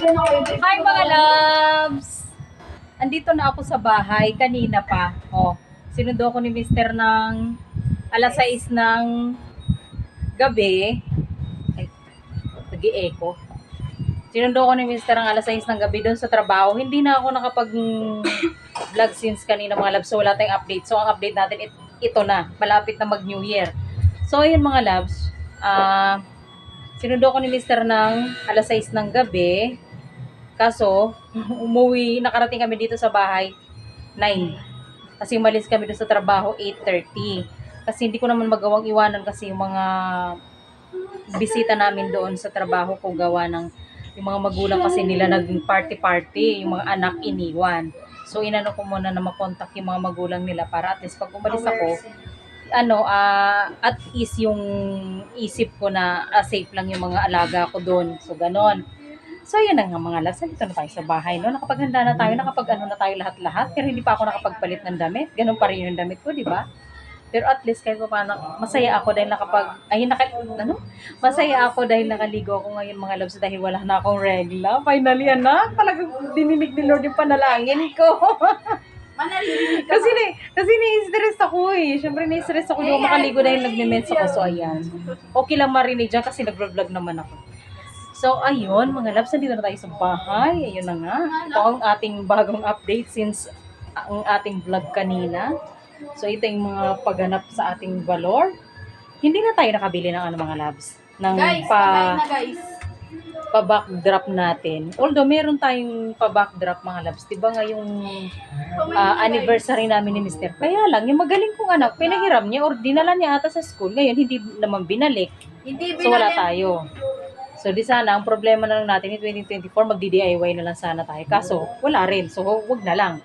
Hi mga loves! Andito na ako sa bahay kanina pa. Oh, sinundo ko ni Mister ng alas 6 ng gabi. Ay, nag-i-echo. Sinundo ko ni Mister ng alas 6 ng gabi doon sa trabaho. Hindi na ako nakapag-vlog since kanina mga loves. So wala tayong update. So ang update natin ito na. Malapit na mag-New Year. So ayun mga loves. Sinundo ko ni Mister ng alas 6 ng gabi. Kaso, nakarating kami dito sa bahay 9. Kasi umalis kami doon sa trabaho 8:30. Kasi hindi ko naman magawang iwanan kasi yung mga bisita namin doon sa trabaho ko gawa ng yung mga magulang kasi nila naging party-party, yung mga anak iniwan. So inano ko muna na makontak yung mga magulang nila para at least pag umalis ako, at is yung isip ko na safe lang yung mga alaga ko doon. So ganon. So, yun na nga mga loves. Nandito na tayo sa bahay, no? Nakapaghanda na tayo, nakapag-ano na tayo lahat-lahat. Pero hindi pa ako nakapagpalit ng damit. Ganun pa rin yung damit ko, di ba? Pero at least kahit pa paano, masaya ako dahil masaya ako dahil nakaligo ako ngayon mga loves dahil wala na akong regla. Finally, anak, talagang dininig ni Lord yung panalangin ko. kasi ni-stress ako eh. Siyempre ni-stress ako, di ako makaligo dahil nagme-mens ako. So, ayan. Okay lang marinig dyan kasi nag-vlog naman ako. So, ayun, mga loves, nandito na tayo sa bahay. Ayun na nga. Ito ang ating bagong update since ang ating vlog kanina. So, ito yung mga pagganap sa ating valor. Hindi na tayo nakabili ng mga loves. Ng pa-backdrop natin. Although, meron tayong pa-backdrop mga loves. Diba nga yung anniversary namin ni Mister. Kaya lang, yung magaling kong anak, pinahiram niya or dinala niya ata sa school. Ngayon, hindi naman binalik. So, wala tayo. So, di sana, ang problema na lang natin in 2024, magdi-DIY na lang sana tayo. Kaso, wala rin. So, wag na lang.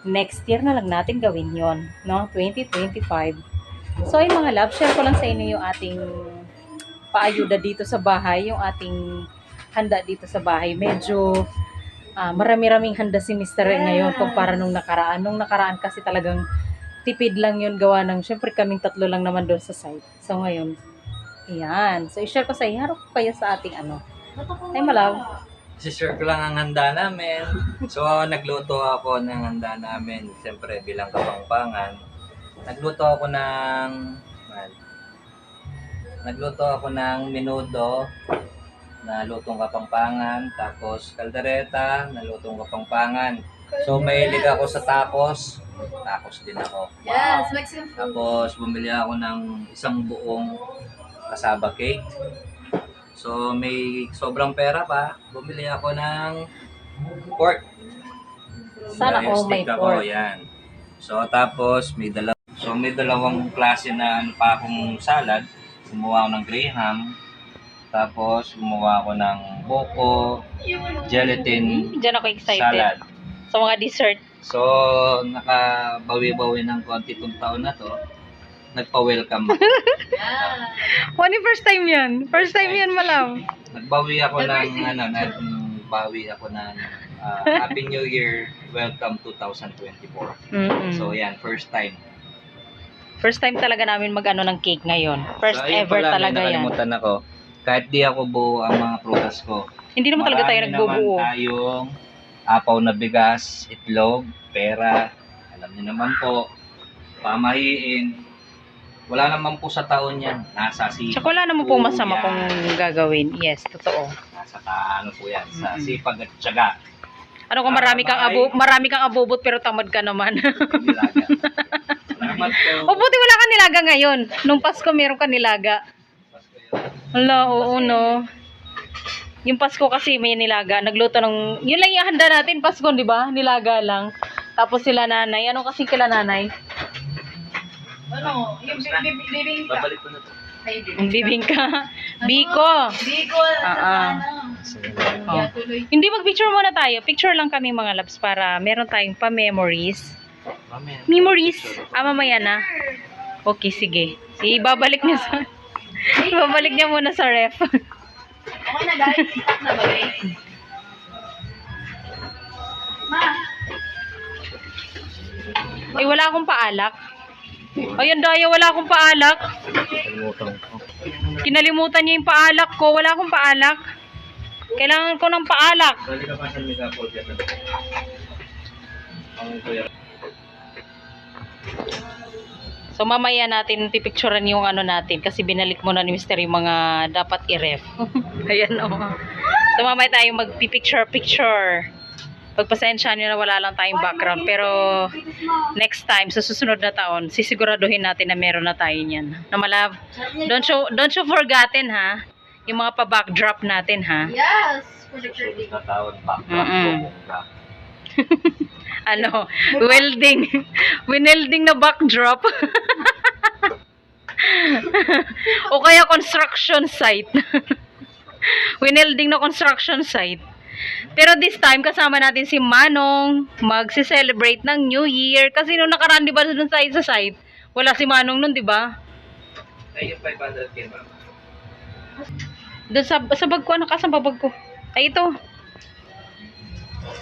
Next year na lang natin gawin yon, no? 2025. So, ay mga love, share ko lang sa inyo yung ating paayuda dito sa bahay, yung ating handa dito sa bahay. Medyo marami-raming handa si Mr. ngayon kumpara nung nakaraan. Nung nakaraan kasi talagang tipid lang yun gawa ng, syempre kaming tatlo lang naman doon sa site. So, ngayon, ayan. So, i-share ko sa inyo. Harap ko kayo sa ating Ay, malaw. I-share ko lang ang handa namin. So, nagluto ako ng handa namin. Siyempre, bilang Kapampangan. Nagluto ako ng menudo na lutong Kapampangan. Tapos, kaldereta na lutong Kapampangan. So, mahilig ako sa tacos. Tacos din ako. Wow. Yes, Mexican food. Tapos, bumili ako ng isang buong kasaba cake. So, may sobrang pera pa. Bumili ako ng pork. Sana all may pork. Yan. So, tapos, may dalawang klase na akong salad. Gumawa ako ng graham. Tapos, gumawa ako ng buko, gelatin Diyan ako excited. salad. Sa mga dessert. So, nakabawi-bawi ng konti itong taon na to. Nagpa-welcome ako. First time yan. First time yan, malaw. Nagbawi ako ng Happy New Year, welcome 2024. So yan, first time. First time talaga namin ng cake ngayon. First So, ayun ever pala, talaga yan. nakalimutan ako. Kahit di ako buo ang mga prutas ko. Hindi naman talaga tayo nagbubuo. Marami naman tayong apaw na bigas, itlog, pera. Alam niyo naman po, pamahiin. Wala naman po sa taon yan. Nasa sipag. Tsaka wala naman po masama kung gagawin. Yes, totoo. Nasa po yan. Sa sipag at tiyaga. Ano kung marami kang abubot pero tamad ka naman. Nilaga. Salamat po. O buti wala kang nilaga ngayon. Nung Pasko meron ka nilaga. Hala, oo no. Yung Pasko kasi may nilaga. Nagluto ng, yun lang yung handa natin Pasko, di ba? Nilaga lang. Tapos sila nanay. Ano kasi kila nanay? Yung bibing ka. Babalik ko na to. Ang bibingka. Biko. Biko. Hindi, mag-picture muna tayo. Picture lang kami mga loves para meron tayong pa-memories. Memories. Mamaya na. Okay, sige. Ibabalik niya muna sa ref. Okay na guys. Stop na ba guys? Ma. Ay, wala akong paalak. Ayan, Daya, wala akong paalak. Kalimutan ko. Kinalimutan niya yung paalak ko. Wala akong paalak. Kailangan ko ng paalak. Bali ka pa sa mega fold yan. Ang kuya. So mamaya natin pipicturean yung ano natin kasi binalik mo na ni Mr. yung mga dapat i-ref. Ayan o. So mamaya tayo magpipicture. Pagpasensya nyo na wala lang tayong background. Pero next time, sa susunod na taon, sisiguraduhin natin na meron na tayo niyan. Na malab. Don't you forgotten ha. Yung mga pa-backdrop natin ha. Yes! For the birthday. Sa taon, back. Ano, welding. Winelding na backdrop. O kaya construction site. Winelding na construction site. Pero this time, kasama natin si Manong. Magsi-celebrate ng New Year. Kasi nung nakaraan, di ba, dun sa site, wala si Manong nun, di ba? Ay, yung 500 kin ba? Doon sa bag ko, ano ka sa bag ko? Ay, ito.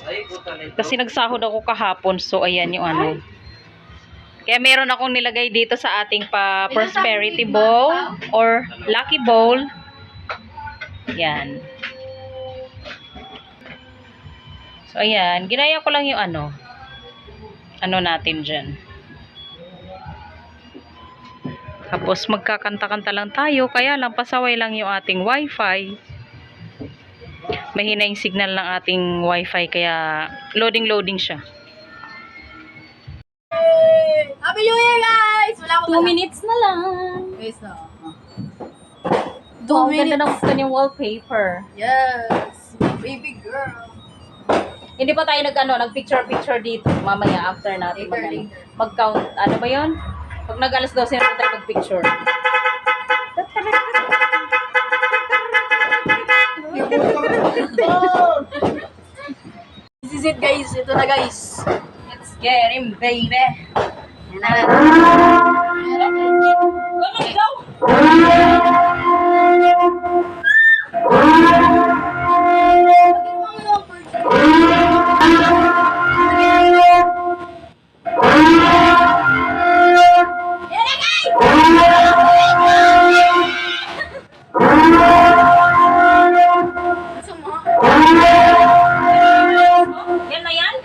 Ay, puta nito. Kasi nagsahod ako kahapon, so ayan yung ano. Kaya meron akong nilagay dito sa ating prosperity bowl or lucky bowl. Yan. So ayan, ginaya ko lang yung ano natin dyan. Tapos magkakanta-kanta lang tayo, kaya lang pasaway lang yung ating wifi. Mahina yung signal ng ating wifi kaya loading siya. Happy New Year, guys! Wala ko 2 minutes na lang. Guys, no. Ang ganda ng kanyang wallpaper. Yes! Baby girl. Hindi pa tayo nag-picture dito. Mamaya after natin Later. mag-count. Ano ba 'yon? Pag nag-alas 12 na tayo mag-picture. This is it, guys. Ito na, guys. Let's get him, baby. Yan na. Yan na, guys. Go! Yan na yan?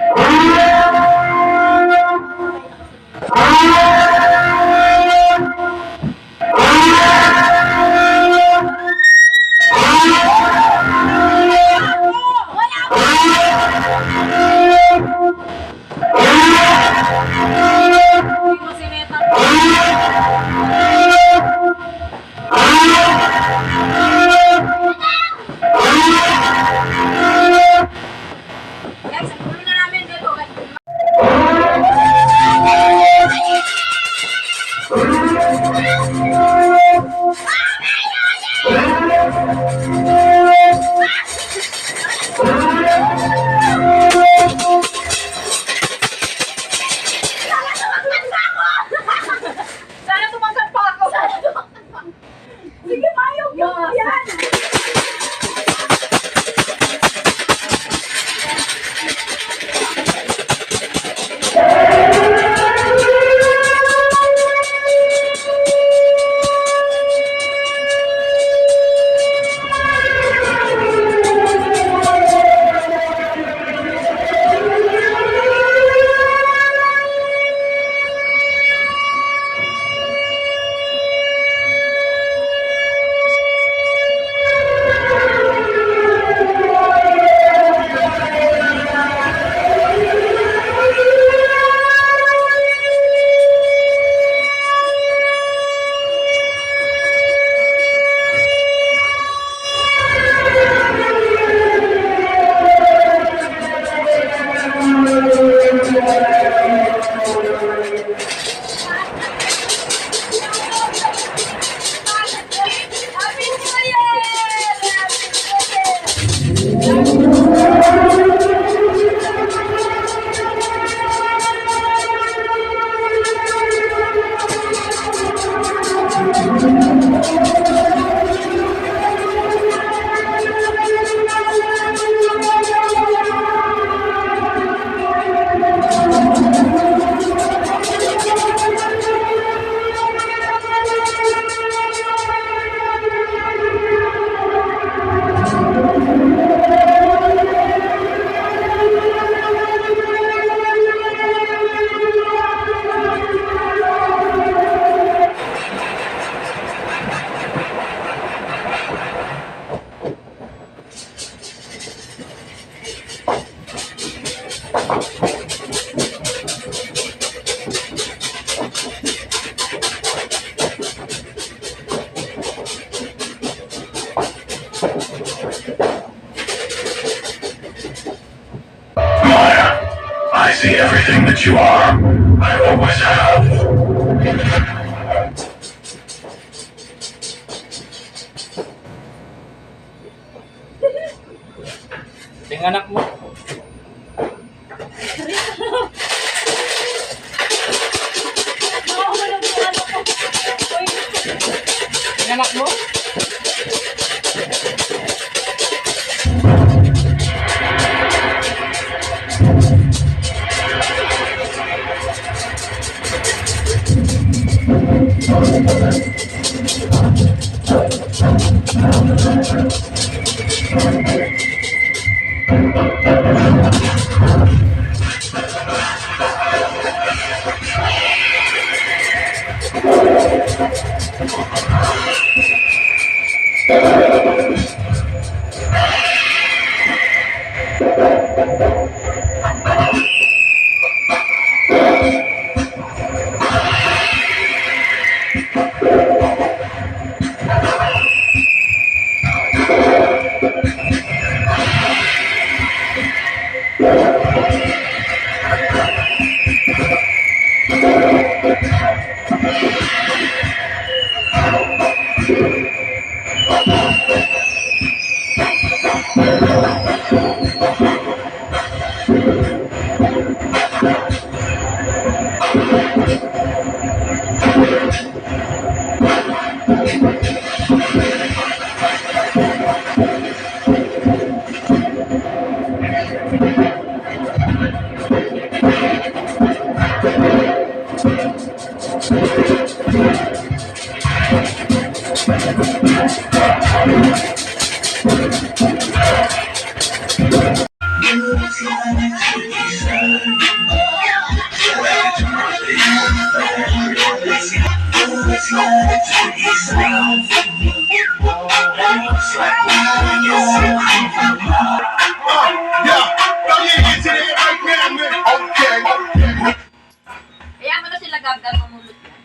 see everything that you are. I always have. Yung anak mo. Yung anak mo. Kaya mo na sila gagal mamulot yan.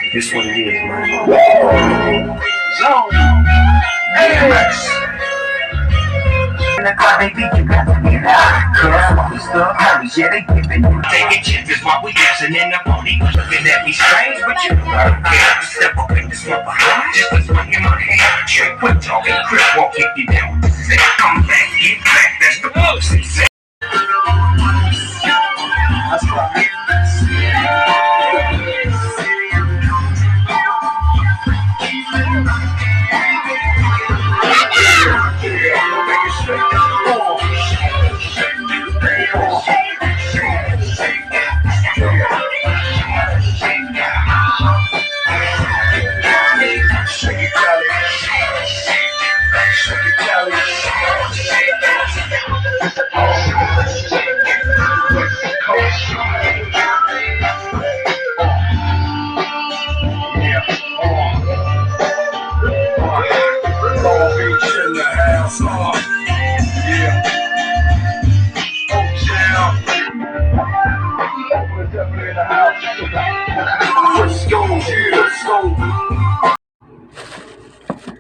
This what it is, man. Zone. AMX. In the car, baby, you got to get out. Cause while we still homies, yeah, they giving you. Taking chances while we dancing in the party. Looking at me strange, but you know. Yeah, step up in this motherfucker. Just a swing in my hand. Trick, quit talking, crip walk, kick you down. Say, come back, get back, that's the pussy. Say, that's right.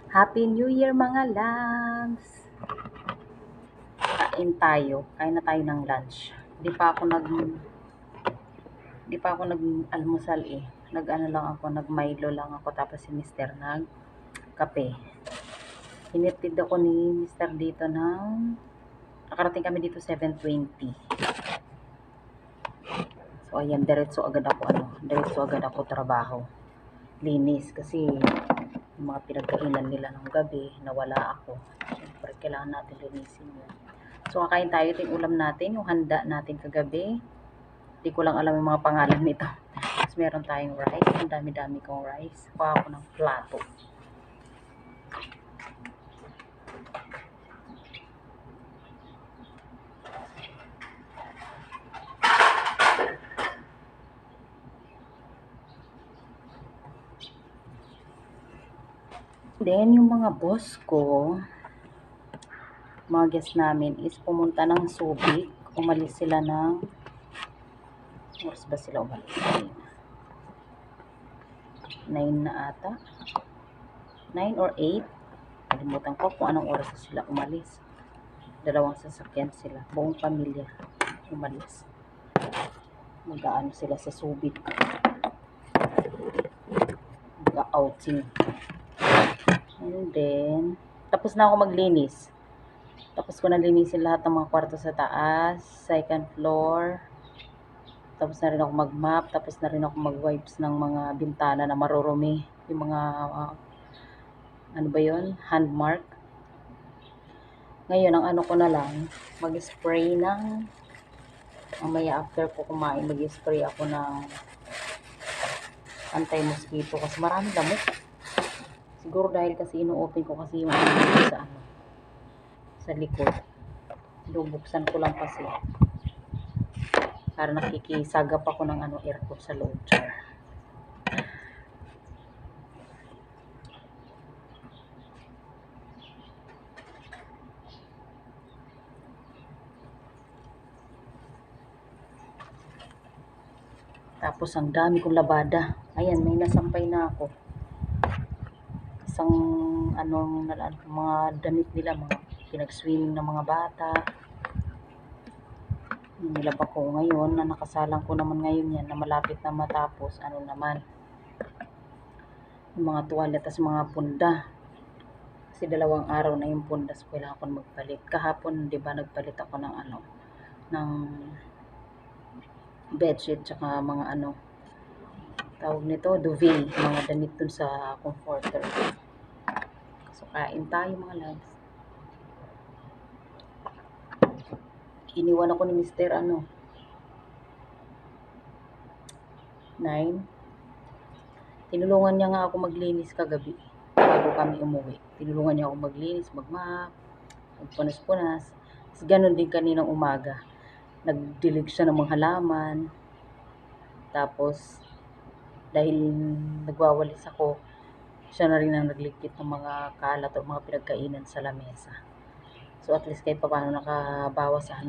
Happy New Year mga loves! Kain tayo. Kain na tayo ng lunch. Di pa ako nag-almusal eh. Nag-Milo lang ako tapos si Mr. nag-kape. Hinitid ako ni Mr. dito nakarating kami dito 7:20. So ayan, diretso agad ako trabaho. Linis kasi yung mga pinagkainan nila ng gabi, nawala ako. Siyempre, kailangan natin linisin yun. So, kakain tayo. Ito yung ulam natin, yung handa natin kagabi. Hindi ko lang alam yung mga pangalan nito. Mas meron tayong rice. Ang dami-dami kong rice. Kuha ako ng plato. Then, yung mga boss ko, mga guest namin is pumunta ng Subic. Umalis sila ng oras ba sila umalis? 9 na ata. 9 or 8. Kalimutan ko kung anong oras sila umalis. Dalawang sasakyan sila. Buong pamilya umalis. Mag-aano sila sa Subic. Mag-outing. And then, tapos na ako maglinis. Tapos ko na linisin lahat ng mga kwarto sa taas, second floor. Tapos na rin ako mag-mop, tapos na rin ako mag-wipes ng mga bintana na marurumi. Yung mga, ano ba yun? Handmark. Ngayon, ang ano ko na lang, mag-spray ng, mamaya after ko kumain, mag-spray ako ng anti-mosquito kasi maraming lamok. Siguro dahil kasi ino-open ko kasi yung ano sa ano, sa likod. Bubuksan ko lang kasi. Para nakikisagap ako ng ano, aircon sa loob. Tapos ang dami kong labada. Ayan, may nasampay na ako. Isang anong mga damit nila, mga pinag-swimming ng mga bata. Nilaba ko ngayon na nakasalang ko naman ngayon yan na malapit na matapos. Ano naman, yung mga tuwalya at mga punda. Kasi 2 araw na yung punda, so kailangan ko magpalit. Kahapon, di ba, nagpalit ako ng ano, ng bedsheet tsaka mga ano, tawag nito, duvet, mga damit dun sa comforter. So, kain tayo mga loves. Iniwan ako ni Mr. 9. Tinulungan niya nga ako maglinis kagabi bago kami umuwi. Tinulungan niya ako maglinis, magmap, magpunas-punas. Tapos ganun din kaninang umaga. Nagdilig siya ng mga halaman. Tapos, dahil nagwawalis ako, siya na rin ang nagligpit ng mga kalat o mga pinagkainan sa lamesa. So, at least kahit pa paano nakabawas sa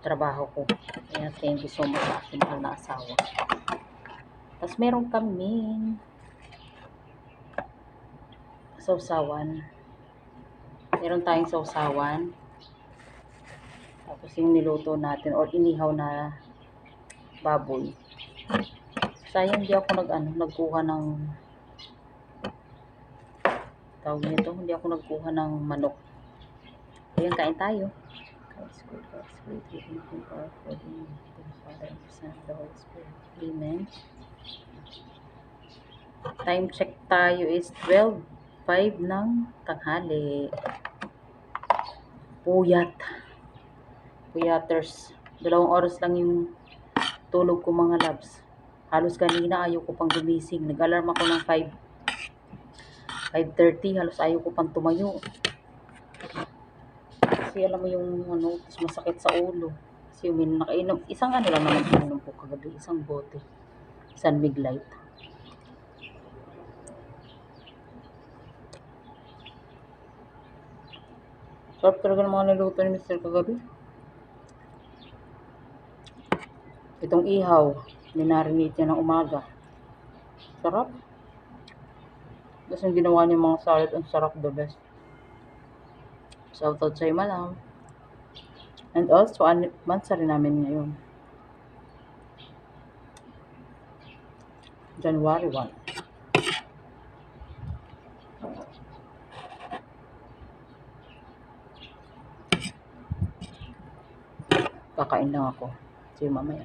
trabaho ko. Kaya thank you so much sa aking mahal na asawa. Tapos meron kaming sausawan. Meron tayong sausawan. Tapos yung niluto natin or inihaw na baboy. Sayang hindi ako nagkuha ng tawag nito, hindi ako nagkuha ng manok. Ayan, kain tayo. Amen. Time check tayo is 12:05 ng tanghali. Puyaters. 2 oras lang yung tulog ko mga loves. Halos kanina ayaw ko pang gumising. Nag-alarm ako ng 5:30. Halos ayaw ko pang tumayo. Kasi alam mo yung masakit sa ulo. Kasi nakainom. Isang lang naman ininom ko kagabi. Isang bote. San Mig Light. Sarap talaga ng mga niluto ni Mr. kagabi. Itong ihaw, minarinate niya ng umaga. Sarap. Tapos yung ginawa niya mga salad, ang sarap, the best. Shoutout sa'yo, madam. And also, anniversary namin ngayon. January 1. Kakain lang ako. See you mamaya.